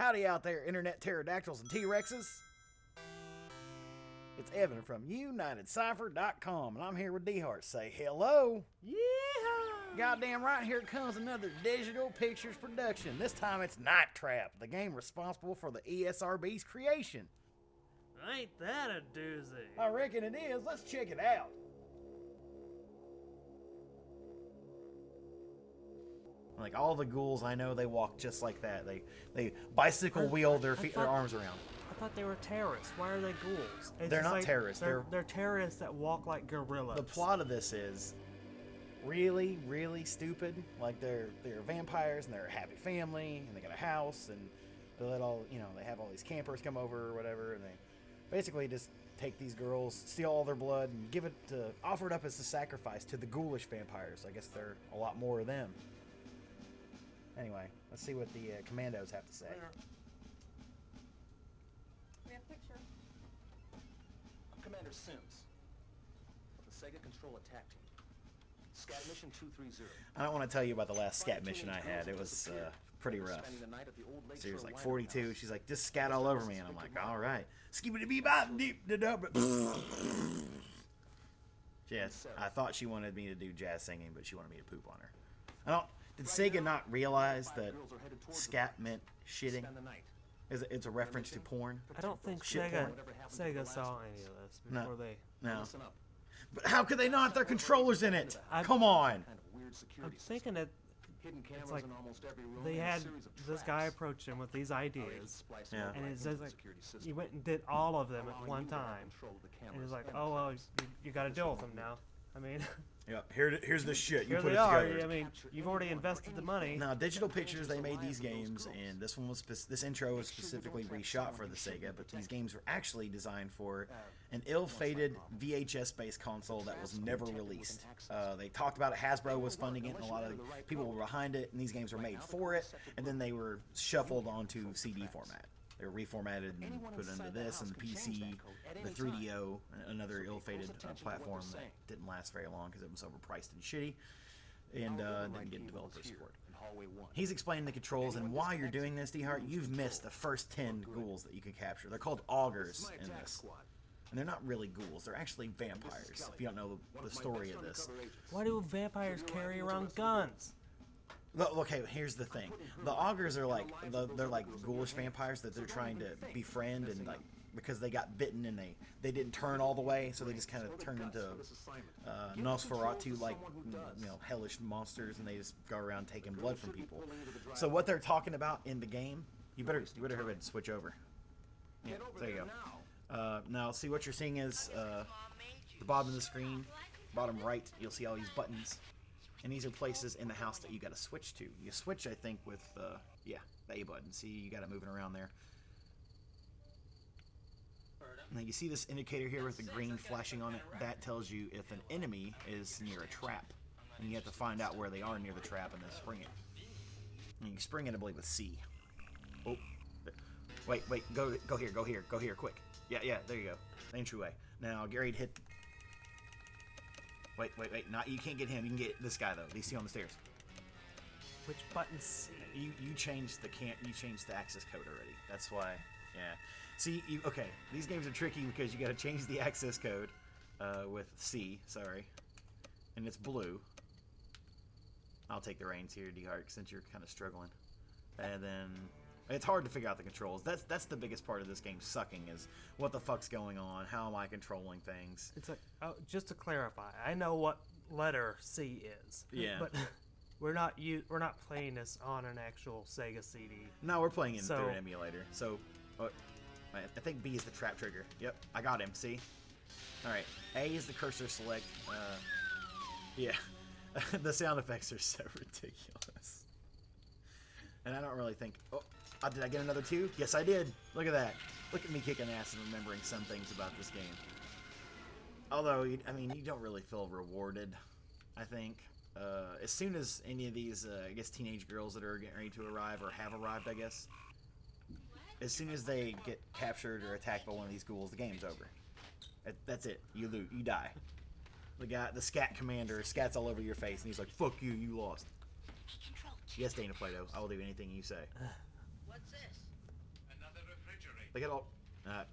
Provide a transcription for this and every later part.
Howdy out there, internet pterodactyls and T-Rexes. It's Evan from Unitedcypher.com, and I'm here with D-Hart. Say hello. Yeehaw! Goddamn right, here comes another digital pictures production. This time it's Night Trap, the game responsible for the ESRB's creation. Ain't that a doozy? I reckon it is. Let's check it out. Like all the ghouls I know, they walk just like that. They bicycle wheel their arms around. I thought they were terrorists. Why are they ghouls? They're not terrorists. They're terrorists that walk like gorillas. The plot of this is really, really stupid. Like they're vampires and they're a happy family and they got a house and they let they have all these campers come over or whatever, and they basically just take these girls, steal all their blood, and offer it up as a sacrifice to the ghoulish vampires. I guess there are a lot more of them. Anyway, let's see what the commandos have to say. We have a picture. I'm Commander Sims of the Sega Control Attack Team. Scat Mission 230. I don't want to tell you about the last scat mission I had. It was pretty rough. She was like 42. She's like, just scat all over me. And I'm like, all right. Yes, I thought she wanted me to do jazz singing, but she wanted me to poop on her. Did Sega not realize that scat meant shitting? It's a reference to porn? I don't think Sega saw any of this before they... No. But how could they not? Their controller's in it! Come on! I'm thinking that it's like they had this guy approach him with these ideas, Yeah. and it says like he went and did all of them at one time, and he's like, oh well, you got to deal with them now. I mean, Yep. Here's the shit. You here put they it are. together. I mean, you've already invested the money. Now, Digital Pictures, they made these games, and this intro was specifically reshot for the Sega, but these games were actually designed for an ill-fated VHS-based console that was never released. They talked about it. Hasbro was funding it, and a lot of people were behind it, and these games were made for it, and then they were shuffled onto CD format. They were reformatted and put into this and the PC, the 3DO, another ill-fated platform that didn't last very long because it was overpriced and shitty, and didn't get developer support. He's explaining the controls, and while you're doing this, D-Hart, you've missed the first 10 ghouls that you can capture. They're called augurs in this. And they're not really ghouls, they're actually vampires, if you don't know the story of this. Why do vampires carry around guns? Okay, here's the thing. The augurs are like they're like ghoulish vampires that they're trying to befriend, and like because they got bitten and they didn't turn all the way, so they just kind of turned into Nosferatu like hellish monsters, and they just go around taking blood from people. So what they're talking about in the game, you better hurry and switch over. Yeah, there you go. Now see what you're seeing is the bottom of the screen, bottom right. You'll see all these buttons. And these are places in the house that you got to switch to. You switch, I think, with the A button. See, you got it moving around there. Now you see this indicator here with the green flashing on it. That tells you if an enemy is near a trap, and you have to find out where they are near the trap and then spring it. And you spring it, I believe, with C. Oh, wait, go here, quick. Yeah, there you go. The entryway. Now get ready to hit. Wait, not you can't get him. You can get this guy though. These two on the stairs. Which buttons? You changed the access code already. That's why. Yeah. See, okay. These games are tricky because you got to change the access code with C. Sorry, and it's blue. I'll take the reins here, D-Hart, since you're kind of struggling. And then it's hard to figure out the controls. That's the biggest part of this game sucking is what the fuck's going on? How am I controlling things? It's like just to clarify, I know what letter C is. Yeah. But we're not playing this on an actual Sega CD. No, we're playing it through an emulator. So, I think B is the trap trigger. Yep, I got him. See? All right. A is the cursor select. Yeah. The sound effects are so ridiculous. And I don't really think... Oh, did I get another 2? Yes, I did. Look at that. Look at me kicking ass and remembering some things about this game. Although, you don't really feel rewarded, I think. As soon as any of these, I guess, teenage girls that are getting ready to arrive, or have arrived, I guess, as soon as they get captured or attacked by one of these ghouls, the game's over. That's it. You lose. You die. The scat commander, scats all over your face, and he's like, fuck you, you lost. Yes, Dana Plato, I will do anything you say. What's this? They got all.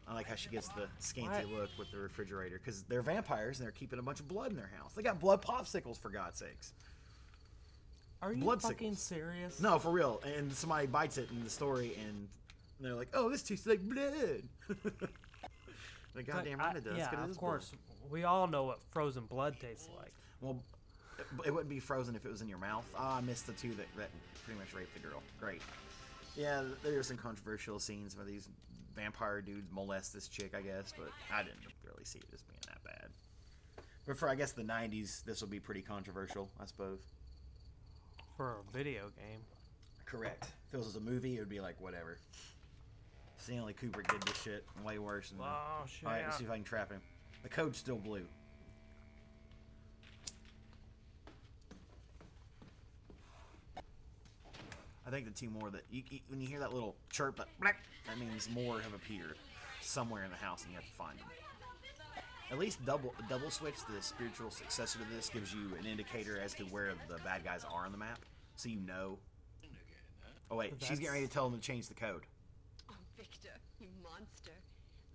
I like how she gets the scanty look with the refrigerator because they're vampires and they're keeping a bunch of blood in their house. They got blood popsicles for God's sakes. Are you fucking serious? No, for real. And somebody bites it in the story and they're like, "Oh, this tastes like blood." Like, goddamn right it does. Yeah, of course. Blood. We all know what frozen blood tastes like. Well, it wouldn't be frozen if it was in your mouth. I missed the two that pretty much raped the girl. Great. Yeah, there's some controversial scenes where these vampire dudes molest this chick, I guess, but I didn't really see it as being that bad. But for, I guess, the 90s, this would be pretty controversial, I suppose. For a video game. Correct. If it was a movie, it would be like, whatever. Stanley Kubrick did this shit way worse than shit. Alright, let's see if I can trap him. The code's still blue. I think the two more that when you hear that little chirp, that means more have appeared somewhere in the house, and you have to find them. At least double switch, the spiritual successor to this, gives you an indicator as to where the bad guys are on the map, so you know. Oh wait, she's getting ready to tell them to change the code. Oh, Victor, you monster!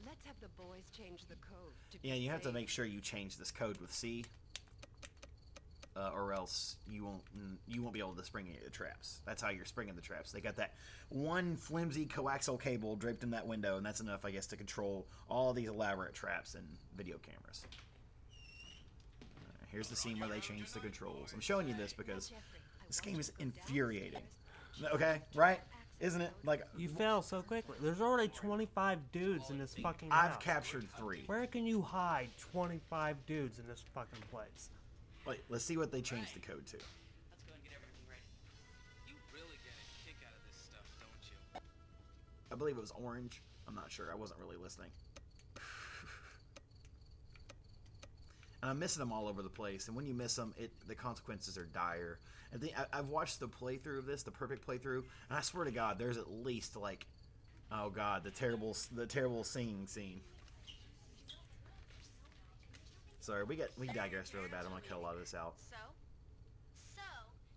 Let's have the boys change the code. Yeah, you have to make sure you change this code with C. Or else you won't be able to spring any of the traps. That's how you're springing the traps. They got that one flimsy coaxial cable draped in that window, and that's enough, I guess, to control all these elaborate traps and video cameras. Here's the scene where they change the controls. I'm showing you this because this game is infuriating. Okay, right? Isn't it? Like, you fell so quickly. There's already 25 dudes in this fucking house. I've captured 3. Where can you hide 25 dudes in this fucking place? Wait, let's see what they changed the code to. Let's go and get everything ready. You really get a kick out of this stuff, don't you? I believe it was orange. I'm not sure. I wasn't really listening. And I'm missing them all over the place. And when you miss them, the consequences are dire. And I've watched the playthrough of this, the perfect playthrough, and I swear to God, there's at least like, oh God, the terrible singing scene. Sorry, we digressed really bad. I'm gonna cut a lot of this out.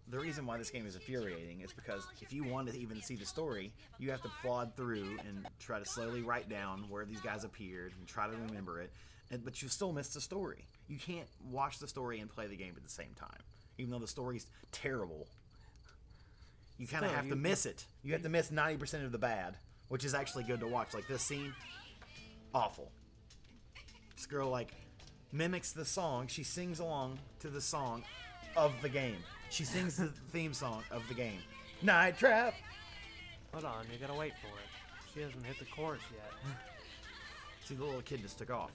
The reason why this game is infuriating is because if you want to even see the story, you have to plod through and try to slowly write down where these guys appeared and try to remember it. But you still miss the story. You can't watch the story and play the game at the same time, even though the story's terrible. You kind of have to miss it. You have to miss 90% of the bad, which is actually good to watch. Like this scene, awful. This girl like mimics the song. She sings along to the song of the game. She sings the theme song of the game. Night Trap! Hold on, you gotta wait for it. She hasn't hit the chorus yet. See, the little kid just took off.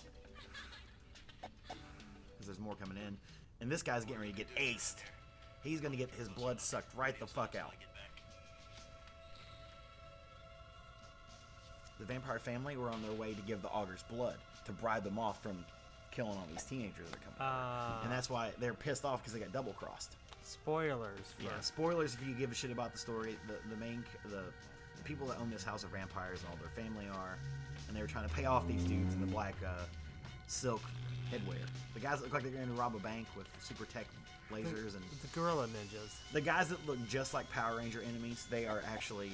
Because there's more coming in. And this guy's getting ready to get aced. He's gonna get his blood sucked right the fuck out. The vampire family were on their way to give the augurs blood to bribe them off from killing all these teenagers that are coming. And that's why they're pissed off because they got double crossed. Spoilers. Yeah, spoilers if you give a shit about the story. The people that own this house are vampires and all their family are, and they were trying to pay off these dudes in the black silk headwear. The guys that look like they're going to rob a bank with super tech lasers and the gorilla ninjas. The guys that look just like Power Ranger enemies, they are actually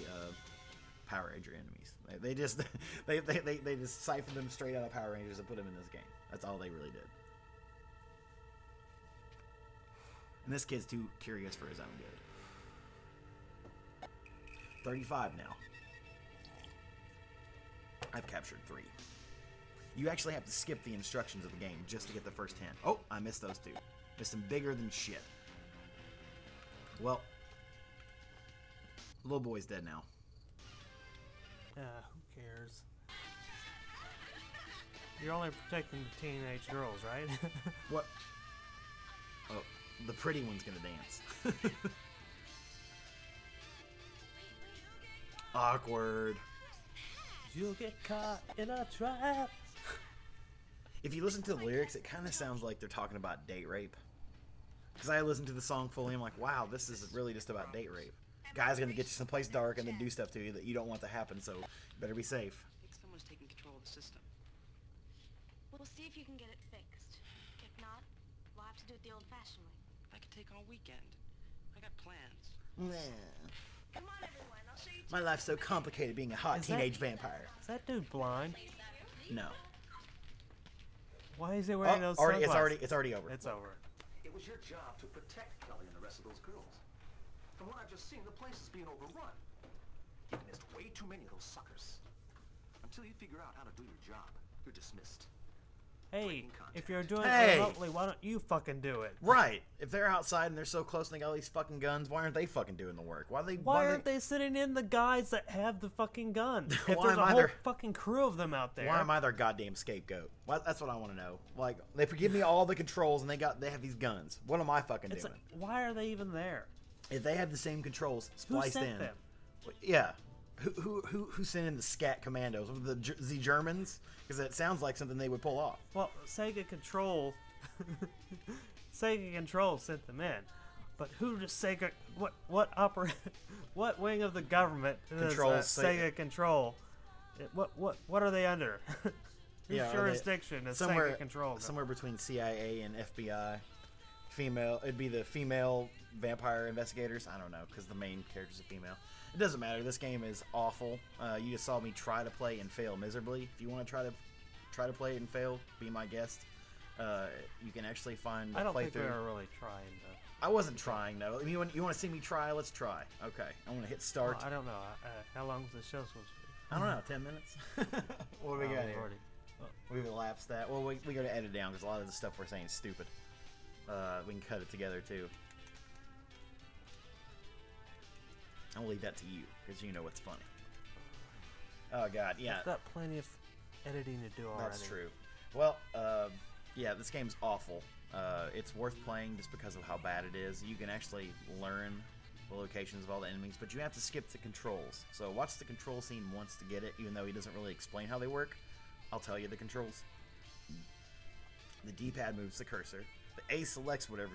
Power Ranger enemies. They just they just siphoned them straight out of Power Rangers and put them in this game. That's all they really did. And this kid's too curious for his own good. 35 now. I've captured 3. You actually have to skip the instructions of the game just to get the first 10. Oh, I missed those 2. Missed them bigger than shit. Well, little boy's dead now. Who cares? You're only protecting the teenage girls, right? What? Oh, the pretty one's gonna dance. Awkward. You'll get caught in a trap. If you listen to the lyrics, it kind of sounds like they're talking about date rape. Because I listened to the song fully, I'm like, wow, this is really just about date rape. Guy's gonna get you someplace dark and then do stuff to you that you don't want to happen, so you better be safe. I think someone's taking control of the system. We'll see if you can get it fixed. If not, we'll have to do it the old-fashioned way. I could take all weekend. I got plans. Come on, everyone. I'll show you My life's so complicated being a hot Is that- teenage vampire. Is that dude blind? No. Why is he wearing those already, sunglasses? it's already over. It's over. It was your job to protect Kelly and the rest of those girls. From what I've just seen, the place is being overrun. You've missed way too many of those suckers. Until you figure out how to do your job, you're dismissed. Hey, if you're doing Hey! it remotely, why don't you fucking do it? Right. If they're outside and they're so close and they got all these fucking guns, why aren't they fucking doing the work? Why aren't they sitting in the guys that have the fucking guns? If Why there's am a I whole their- fucking crew of them out there. Why am I their goddamn scapegoat? That's what I want to know. Like, they give me all the controls and they have these guns. What am I fucking It's doing? like, why are they even there? If they have the same controls Who spliced sent in, them? yeah. Who sent in the scat commandos? The Germans? Because it sounds like something they would pull off. Well, Sega Control, Sega Control sent them in, but who does Sega? What wing of the government Controls does Sega Control? What are they under? Whose Yeah, are they- jurisdiction is Sega Control? Somewhere between CIA and FBI. Female, it'd be the female vampire investigators. I don't know, because the main character's a female. It doesn't matter. This game is awful. You just saw me try to play and fail miserably. If you want to try to play it and fail, be my guest. You can actually find a I don't think we playthrough. were really trying though. I wasn't trying though. You want to see me try? Let's try. Okay, I'm gonna hit start. Well, I don't know. How long was the show supposed to be? I don't know, 10 minutes. What do we got we've here? already- We've elapsed that. Well, we got to edit down because a lot of the stuff we're saying is stupid. We can cut it together too. I'll leave that to you because you know what's funny. Oh God, yeah, I've got plenty of editing to do already. that's true. Well, yeah, this game's awful. It's worth playing just because of how bad it is. You can actually learn the locations of all the enemies, but you have to skip the controls. So watch the control scene once to get it, even though he doesn't really explain how they work. I'll tell you the controls. The D-pad moves the cursor. The A selects whatever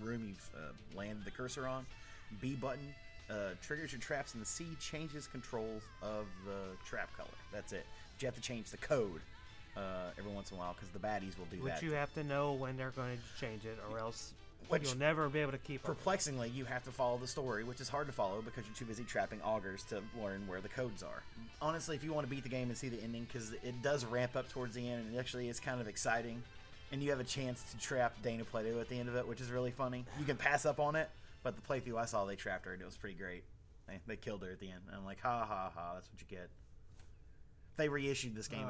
room you've landed the cursor on. B button triggers your traps, and the C changes controls of the trap color. That's it. But you have to change the code every once in a while because the baddies will do that. Which you have to know when they're going to change it, or else Which- you'll never be able to keep up. Perplexingly, you have to follow the story, which is hard to follow because you're too busy trapping augurs to learn where the codes are. Honestly, if you want to beat the game and see the ending, because it does ramp up towards the end, and it actually is kind of exciting, and you have a chance to trap Dana Plato at the end of it, which is really funny. You can pass up on it, but the playthrough I saw, they trapped her, and it was pretty great. They killed her at the end, and I'm like, ha ha ha, that's what you get. They reissued this game.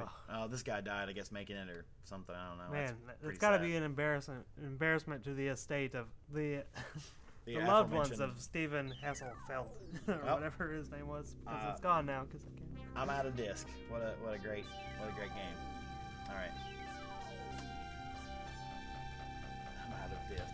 This guy died, I guess, making it or something. I don't know. Man, That's it's pretty got to sad. be an embarrassment to the estate of the The the loved ones aforementioned- of Stephen Hasselfeld or Well, whatever his name was, because it's gone now. Because I can't. I'm out of disc. What a great game. All right. I'm out of disc.